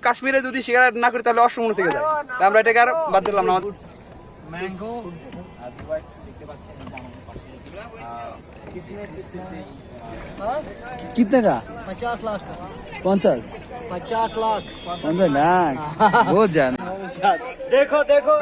কাশ্মীরে যদি সিগারেট না করি তাহলে অসমুদ্র থেকে যায়, তাই আমরা এটাকে আর বাদ দিলাম না। ম্যাঙ্গো দেখতে পাচ্ছেন कितने का? 50 लाख 50 50 लाख 50 ना बहुत ज्यादा। देखो देखो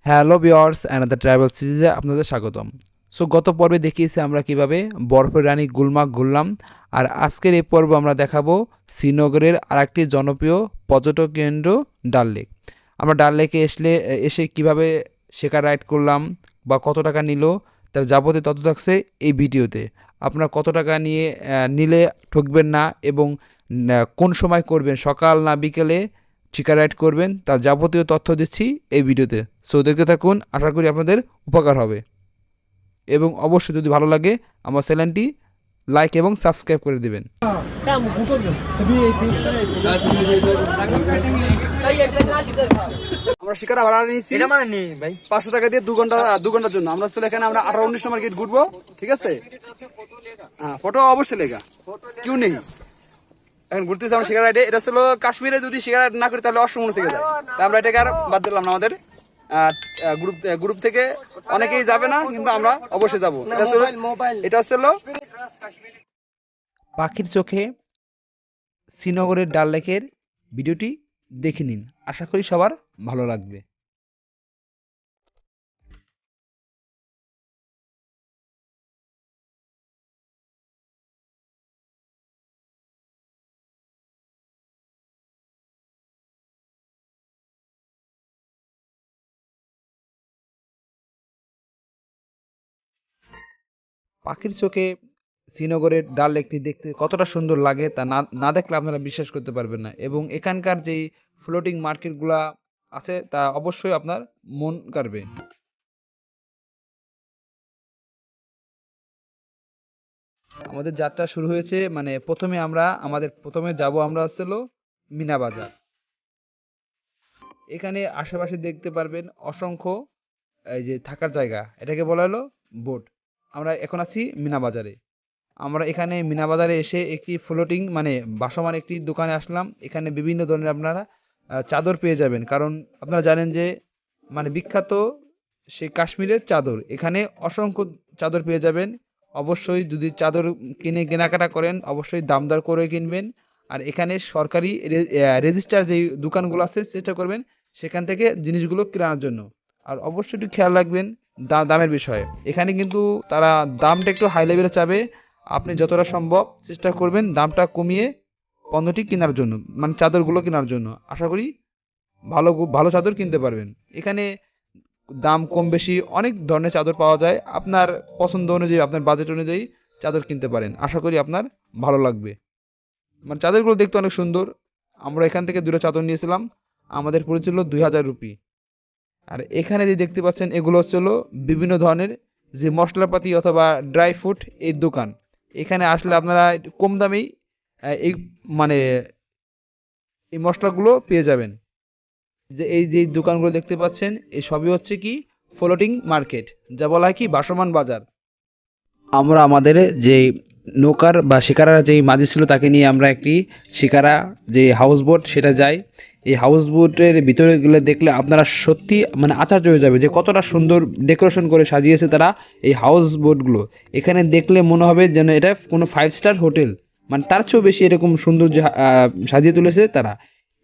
হ্যালো ভিউয়ার্স, অ্যানাদার ট্রাভেল সিরিজে আপনাদের স্বাগতম। সো গত পর্বে দেখিয়েছি আমরা কিভাবে বরফের রানী গুলমার্গ ঘুরলাম, আর আজকের এই পর্ব আমরা দেখাবো শ্রীনগরের আরেকটি জনপ্রিয় পর্যটক কেন্দ্র ডাল লেক। আমরা ডাল লেকে এসে কিভাবে শেখার রাইড করলাম বা কত টাকা নিল তার যাবতীয় তথ্য থাকছে এই ভিডিওতে। আপনারা কত টাকা নিলে ঠকবেন না এবং কোন সময় করবেন, সকাল না বিকেলে শিকার রাইড করবেন, তার যাবতীয় তথ্য দিচ্ছি এই ভিডিওতে। সো দেখতে থাকুন, আশা করি আপনাদের উপকার হবে এবং অবশ্যই যদি ভালো লাগে আমার চ্যানেলটি লাইক এবং সাবস্ক্রাইব করে দেবেন। আমরা শিকারা ভাড়া নিয়েছি ভাই 500 টাকা দিয়ে 2 ঘন্টার জন্য। আমরা আসলে এখানে আমরা 18-19 নম্বর গেট ঘুরবো, ঠিক আছে? হ্যাঁ, ফটো অবশ্যই লেগা, কেউ নেই। এখন ঘুরতেছি আমরা শিকার রাইডে। এটা ছিল কাশ্মীরে যদি শিকার রাইড না করি তাহলে অসমুদ্র থেকে যায়, তাই আমরা এটাকে আর বাদ দিলাম না। আমাদের গ্রুপ থেকে অনেকেই যাবে না, কিন্তু আমরা অবশ্যই যাবো। এটা ছিল পাখির চোখে শ্রীনগরের ডাল লেকের ভিডিওটি দেখে নিন, আশা করি সবার ভালো লাগবে। পাখির চোখে শ্রীনগরের ডাল লেকটি দেখতে কতটা সুন্দর লাগে তা না দেখলে আপনারা বিশ্বাস করতে পারবেন না, এবং এখানকার যেই ফ্লোটিং মার্কেটগুলা আছে তা অবশ্যই আপনার মন কাড়বে। আমাদের যাত্রা শুরু হয়েছে, মানে প্রথমে যাব আমরা হচ্ছিল মিনা বাজার। এখানে আশেপাশে দেখতে পারবেন অসংখ্য এই যে থাকার জায়গা, এটাকে বলা হলো বোট। আমরা এখন আছি মিনা বাজারে। আমরা এখানে মিনা বাজারে এসে একটি ফ্লোটিং মানে ভাসমান একটি দোকানে আসলাম। এখানে বিভিন্ন ধরনের আপনারা চাদর পেয়ে যাবেন, কারণ আপনারা জানেন যে মানে বিখ্যাত সেই কাশ্মীরের চাদর। এখানে অসংখ্য চাদর পেয়ে যাবেন। অবশ্যই যদি চাদর কেনাকাটা করেন অবশ্যই দামদার করে কিনবেন। আর এখানে সরকারি রেজিস্টার যেই দোকানগুলো আছে চেষ্টা করবেন সেখান থেকে জিনিসগুলো কেনার জন্য। আর অবশ্যই একটু খেয়াল রাখবেন দামের বিষয়ে। এখানে কিন্তু তারা দামটা একটু হাই লেভেলে চাবে, আপনি যতটা সম্ভব চেষ্টা করবেন দামটা কমিয়ে পণ্যটি কেনার জন্য, মানে চাদরগুলো কেনার জন্য। আশা করি ভালো চাদর কিনতে পারবেন। এখানে দাম কম বেশি অনেক ধরনের চাদর পাওয়া যায়, আপনার পছন্দ অনুযায়ী আপনার বাজেট অনুযায়ী চাদর কিনতে পারেন। আশা করি আপনার ভালো লাগবে। মানে চাদরগুলো দেখতে অনেক সুন্দর। আমরা এখান থেকে 2টা চাদর নিয়েছিলাম, আমাদের পড়েছিল 2000 রুপি। আর এখানে যে দেখতে পাচ্ছেন এগুলো হচ্ছিল বিভিন্ন ধরনের যে মশলাপাতি অথবা ড্রাই ফ্রুট এই দোকান। এখানে আসলে আপনারা কম দামেই এই মানে এই মশলাগুলো পেয়ে যাবেন। যে দোকানগুলো দেখতে পাচ্ছেন এই সবই হচ্ছে কি ফ্লোটিং মার্কেট, যা বলা হয় কি ভাসমান বাজার। আমরা আমাদের যে নৌকার বা শিকারার যেই মাঝি ছিল তাকে নিয়ে আমরা একটি শিকারা যে হাউস বোট সেটা যাই। এই হাউস বোটের ভিতরে গেলে দেখলে আপনারা সত্যি মানে আশ্চর্য হয়ে যাবে যে কতটা সুন্দর ডেকোরেশন করে সাজিয়েছে তারা এই হাউস বোটগুলো। এখানে দেখলে মনে হবে যেন এটা কোনো 5 স্টার হোটেল, মানে তার চেয়েও বেশি এরকম সুন্দর সাজিয়ে তুলেছে তারা।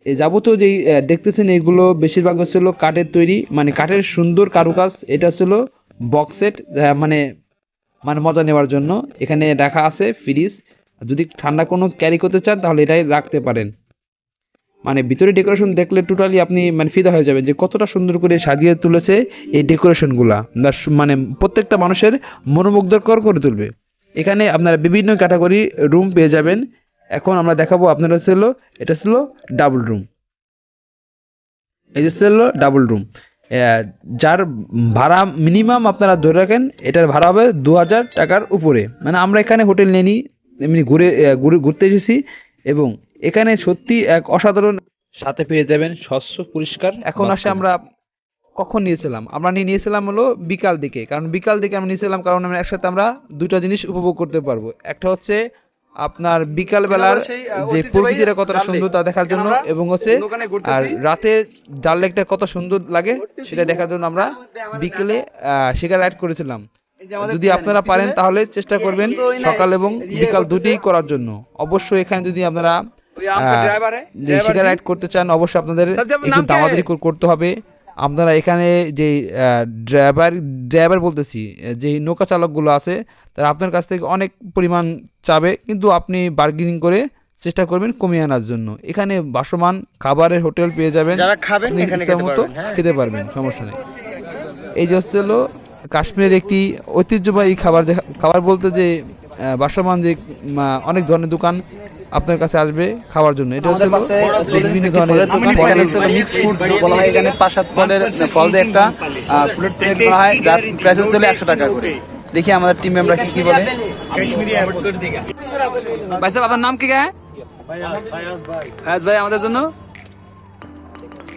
এই যাবতীয় যেই দেখতেছেন এগুলো বেশিরভাগ হচ্ছিল কাঠের তৈরি, মানে কাঠের সুন্দর কারুকাজ। এটা ছিল বক্স সেট, মানে মানে মজা নেওয়ার জন্য। এখানে রাখা আছে ফ্রিজ, যদি ঠান্ডা কোনো ক্যারি করতে চান তাহলে এটাই রাখতে পারেন। মানে ভিতরে ডেকোরেশন দেখলে টোটালি আপনি মানে ফিদা হয়ে যাবেন যে কতটা সুন্দর করে সাজিয়ে তুলেছে এই ডেকোরেশনগুলা, মানে প্রত্যেকটা মানুষের মনোমুগ্ধকর করে তুলবে। এখানে আপনারা বিভিন্ন ক্যাটাগরি রুম পেয়ে যাবেন। এখন আমরা দেখাবো আপনারা এটা ছিল ডাবল রুম। এই যে ছিল ডাবল রুম। যার ভাড়া মিনিমাম আপনারা ধরে রাখেন এটার ভাড়া হবে 2000 টাকার উপরে। মানে আমরা এখানে হোটেল নিয়ে নিই, এমনি ঘুরতে এসেছি এবং এখানে সত্যি এক অসাধারণ, সাথে পেয়ে যাবেন স্বচ্ছ পরিষ্কার। এখন আসে আমরা কখন নিয়েছিলাম, আমরা নিয়েছিলাম হলো বিকাল দিকে, কারণ বিকাল দিকে আমরা নিয়েছিলাম কারণ আমরা একসাথে আমরা দুটো জিনিস উপভোগ করতে পারবো। একটা হচ্ছে আপনার বিকাল বেলার যে প্রকৃতিটা কতটা সুন্দর তা দেখার জন্য, এবং হচ্ছে আর রাতে ডাল লেকটা কত সুন্দর লাগে সেটা দেখার জন্য আমরা বিকেলে শিকার রাইড করেছিলাম। যদি আপনারা পারেন তাহলে চেষ্টা করবেন সকাল এবং বিকাল দুটোই করার জন্য। অবশ্যই এখানে যদি আপনারা যে শিকার রাইড করতে চান অবশ্যই আপনাদের একটু দামাদারি করতে হবে। আপনারা এখানে যে ড্রাইভার বলতেছি, যে নৌকা চালকগুলো আছে তারা আপনার কাছ থেকে অনেক পরিমাণ চাবে, কিন্তু আপনি বার্গেনিং করে চেষ্টা করবেন কমিয়ে আনার জন্য। এখানে বাসমান খাবারের হোটেল পেয়ে যাবেন, যারা খাবেন আপনি এখানে ইচ্ছা মতো খেতে পারবেন, সমস্যা নেই। এই যে হচ্ছে হলো কাশ্মীরের একটি ঐতিহ্যবাহী খাবার বলতে যে বাসমান যে অনেক ধরনের দোকান আপনার কাছে আসবে খাওয়ার জন্য। এটা হচ্ছে বিভিন্ন ধরনের দোকান, এখানে হচ্ছে মিক্স ফুড বলা হয়। এখানে 5-7 ফলের ফল দিয়ে একটা ফ্রুট প্লেট করা হয়, যার প্রাইস হচ্ছে 100 টাকা করে। দেখি আমাদের টিম মেম্বার কি বলে। ভাই সাহেব আপনার নাম কি গায়ে? ফায়াজ ভাই আমাদের জন্য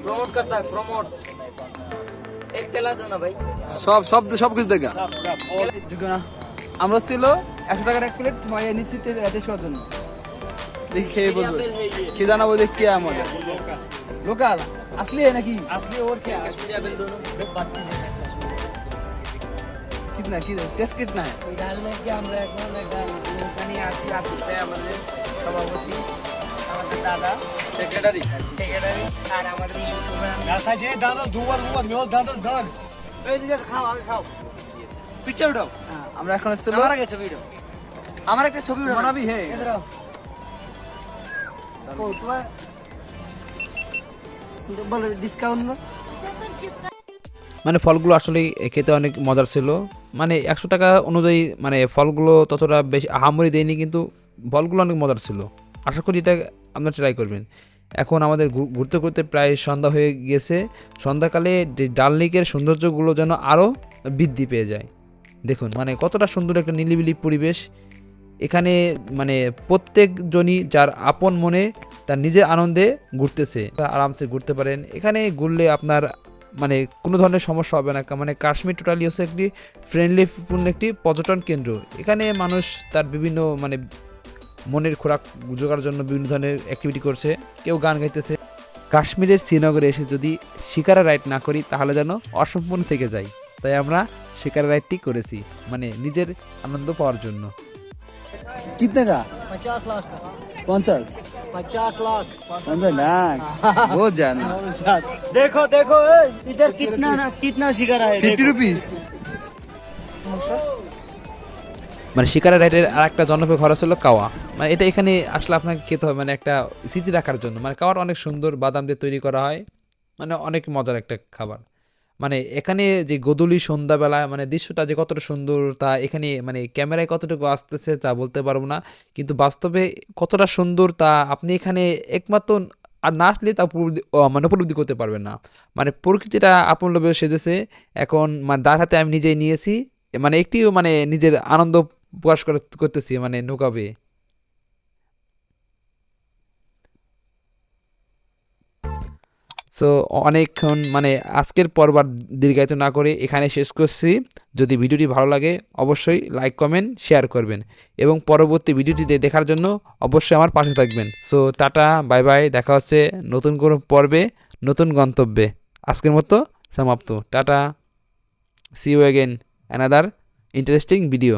प्रमोट करता है प्रमोट एक केला दो ना भाई সব কিছু দেখা আমরা ছিল 100 টাকার এক প্লেট নিচ্ছি টেস্ট করার জন্য। দেখি খেয়ে বলবো কি জানাবো, দেখ কি আমাদের লোকাল আসলে নাকি असली और क्या कश्मीरी एप्पल दोनों कितना की टेस्ट कितना है? ডালনে কি আমরা এখন একটা নৌকানি আছি রাতে আমাদের সভাপতি আমাদের দাদা সেক্রেটারি আর আমাদের ইউটিউবার গাছা যে দাদা দুবার মেল দাদা দাদ এই দিকে খাও আগে খাও পিকচার উঠাও আমরা এখন ছিল আমার আগে ছবি উঠাও আমার একটা ছবি উঠাও বানাবি হে इधर आओ ও তোমার বল ডিসকাউন্ট না মানে ফলগুলো আসলে খেতে অনেক মজার ছিল। মানে 100 টাকা অনুযায়ী মানে ফলগুলো ততটা বেশি আহামরি দেয়নি, কিন্তু ফলগুলো অনেক মজার ছিল। আশা করি এটা আপনারা ট্রাই করবেন। এখন আমাদের ঘুরতে ঘুরতে প্রায় সন্ধ্যা হয়ে গিয়েছে। সন্ধ্যাকালে যে ডাল লেকের সৌন্দর্যগুলো যেন আরও বৃদ্ধি পেয়ে যায়। দেখুন মানে কতটা সুন্দর একটা নিলিবিলি পরিবেশ এখানে। মানে প্রত্যেকজনই যার আপন মনে তার নিজের আনন্দে ঘুরতেছে, আরামসে ঘুরতে পারেন। এখানে ঘুরলে আপনার মানে কোনো ধরনের সমস্যা হবে না। মানে কাশ্মীর টোটালি হচ্ছে একটি ফ্রেন্ডলিপূর্ণ একটি পর্যটন কেন্দ্র। এখানে মানুষ তার বিভিন্ন মানে মনের খোরাক জোগাড়ার জন্য বিভিন্ন ধরনের অ্যাক্টিভিটি করছে, কেউ গান গাইতেছে। কাশ্মীরের শ্রীনগরে এসে যদি শিকারা রাইড না করি তাহলে যেন অসম্পূর্ণ থেকে যায়। তাই আমরা শিকারা রাইডটি করেছি মানে নিজের আনন্দ পাওয়ার জন্য। कितने का? 50 लाख 50 50 लाख ना बहुत ज्यादा। देखो देखो इधर कितना शिकार है 50 रुपीज মানে শিকারা রাইডের আর একটা জনপ্রিয় খরচ হলো কাওয়া। মানে এটা এখানে আসলে আপনাকে খেতে হবে মানে একটা স্মৃতি রাখার জন্য। মানে কাওয়াটা অনেক সুন্দর বাদাম দিয়ে তৈরি করা হয়, মানে অনেক মজার একটা খাবার। মানে এখানে যে গোধূলি সন্ধ্যাবেলা মানে দৃশ্যটা যে কতটা সুন্দর তা এখানে মানে ক্যামেরায় কতটুকু আসতেছে তা বলতে পারবো না, কিন্তু বাস্তবে কতটা সুন্দর তা আপনি এখানে একমাত্র আর না আসলে তা মানে উপলব্ধি করতে পারবেন না। মানে প্রকৃতিটা আপন লোভে সেজেছে এখন, মানে দাঁড় হাতে আমি নিজেই নিয়েছি, মানে একটিও মানে নিজের আনন্দ প্রকাশ করতেছি মানে নৌকা বেয়ে। সো অনেকক্ষণ মানে আজকের পর্ব আর দীর্ঘায়িত না করে এখানে শেষ করছি। যদি ভিডিওটি ভালো লাগে অবশ্যই লাইক কমেন্ট শেয়ার করবেন এবং পরবর্তী ভিডিওটি দেখার জন্য অবশ্যই আমার পাশে থাকবেন। সো টাটা বাই বাই, দেখা হচ্ছে নতুন কোনো পর্বে নতুন গন্তব্যে। আজকের মতো সমাপ্ত, টাটা, see you again another interesting video.